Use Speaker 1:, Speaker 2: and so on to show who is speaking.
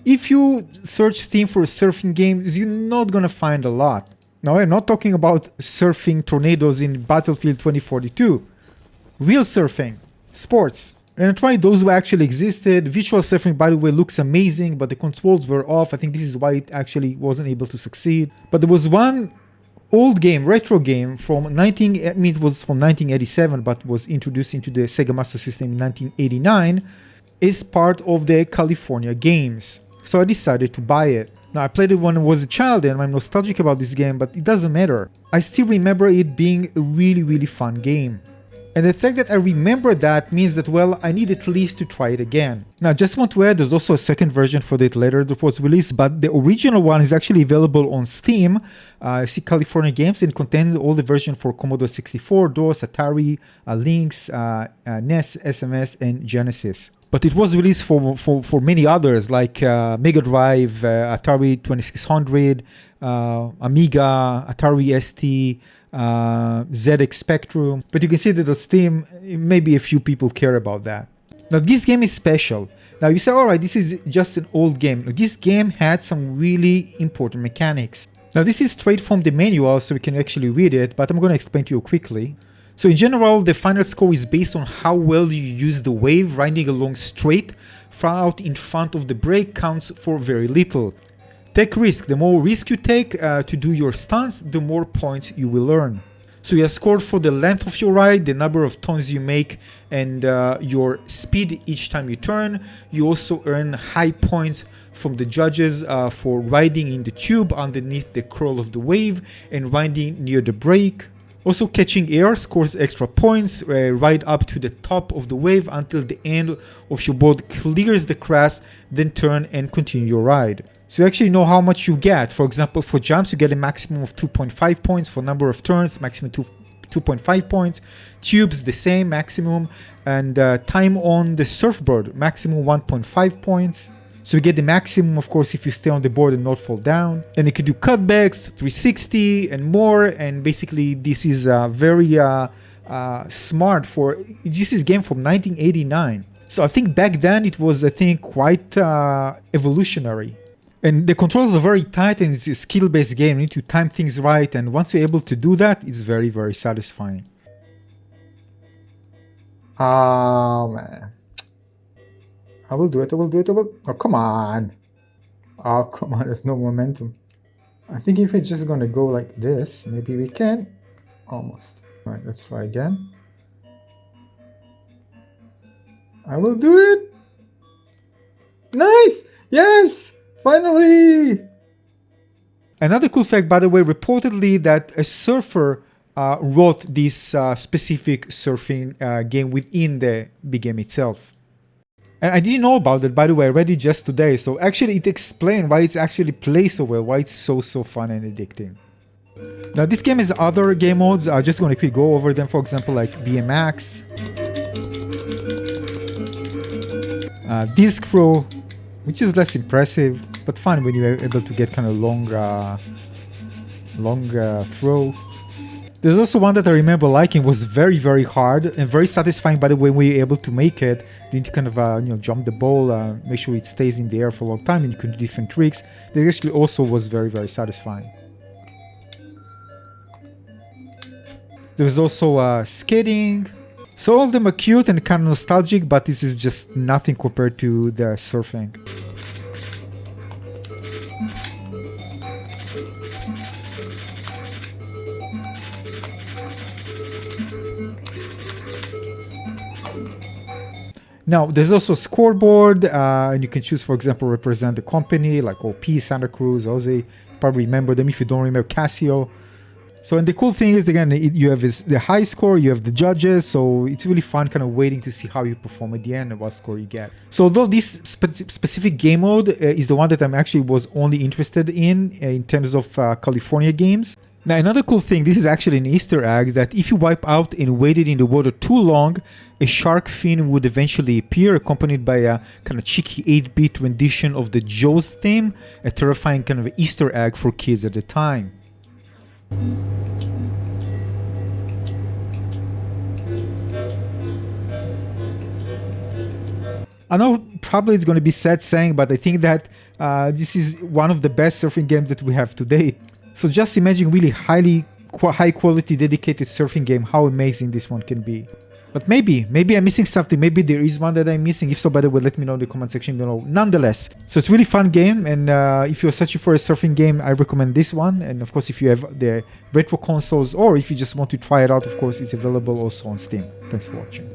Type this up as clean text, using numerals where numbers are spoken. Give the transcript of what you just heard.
Speaker 1: If you search Steam for surfing games, you're not gonna find a lot. Now, I'm not talking about surfing tornadoes in Battlefield 2042. Real surfing, sports. And I tried those who actually existed. Visual surfing, by the way, looks amazing, but the controls were off. I think this is why it actually wasn't able to succeed. But there was one old game, retro game it was from 1987, but was introduced into the Sega Master System in 1989, is part of the California games. So I decided to buy it. Now, I played it when I was a child and I'm nostalgic about this game, but it doesn't matter. I still remember it being a really, really fun game. And the fact that I remember that means that, well, I need at least to try it again. Now, just want to add, there's also a second version for it later that was released, but the original one is actually available on Steam. I see California Games, and it contains all the version for Commodore 64, DOS, Atari, Lynx, NES, SMS, and Genesis. But it was released for many others, like Mega Drive, Atari 2600, Amiga, Atari ST, ZX Spectrum. But you can see that on Steam, maybe a few people care about that. Now, this game is special. Now, you say, alright, this is just an old game. Now, this game had some really important mechanics. Now, this is straight from the manual, so we can actually read it, but I'm going to explain to you quickly. So in general, the final score is based on how well you use the wave. Riding along straight, far out in front of the brake counts for very little. Take risk. The more risk you take to do your stunts, the more points you will earn. So you are scored for the length of your ride, the number of turns you make, and your speed each time you turn. You also earn high points from the judges for riding in the tube underneath the curl of the wave and riding near the brake. Also, catching air scores extra points right up to the top of the wave until the end of your board clears the crest, then turn and continue your ride. So you actually know how much you get. For example, for jumps, you get a maximum of 2.5 points. For number of turns, maximum 2.5 points. Tubes, the same, maximum. And time on the surfboard, maximum 1.5 points. So you get the maximum, of course, if you stay on the board and not fall down. And you can do cutbacks, 360 and more. And basically, this is very smart for... This is a game from 1989. So I think back then it was, I think, quite evolutionary. And the controls are very tight and it's a skill-based game. You need to time things right. And once you're able to do that, it's very, very satisfying. Oh, man. I will do it. Oh, come on. Oh, come on. There's no momentum. I think if it's just gonna go like this, maybe we can. Almost. All right, let's try again. I will do it. Nice. Yes. Finally. Another cool fact, by the way, reportedly that a surfer wrote this specific surfing game within the big game itself. And I didn't know about it, by the way. I read it just today. So actually it explains why it's actually plays so well, why it's so fun and addicting. Now this game has other game modes. I'm just going to quickly go over them. For example, like BMX, disc throw, which is less impressive, but fun when you're able to get kind of long throw. There's also one that I remember liking, was very, very hard and very satisfying, by the way, when you're able to make it. You need to kind of, jump the ball, make sure it stays in the air for a long time, and you can do different tricks. That actually also was very, very satisfying. There's also skating. So all of them are cute and kind of nostalgic, but this is just nothing compared to the surfing. Now, there's also a scoreboard, and you can choose, for example, represent the company, like OP, Santa Cruz, Aussie. Probably remember them. If you don't remember, Casio. So, and the cool thing is, again, you have the high score, you have the judges, so it's really fun kind of waiting to see how you perform at the end and what score you get. So, although this specific game mode is the one that I'm actually was only interested in terms of California games. Now, another cool thing, this is actually an Easter egg, that if you wipe out and waited in the water too long, a shark fin would eventually appear, accompanied by a kind of cheeky 8-bit rendition of the Jaws theme, a terrifying kind of Easter egg for kids at the time. I know probably it's going to be sad saying, but I think that this is one of the best surfing games that we have to date. So just imagine really high quality dedicated surfing game, how amazing this one can be. But maybe I'm missing something. Maybe there is one that I'm missing. If so, by the way, let me know in the comment section below. Nonetheless, so it's a really fun game, and if you're searching for a surfing game, I recommend this one. And of course, if you have the retro consoles, or if you just want to try it out, of course, it's available also on Steam. Thanks for watching.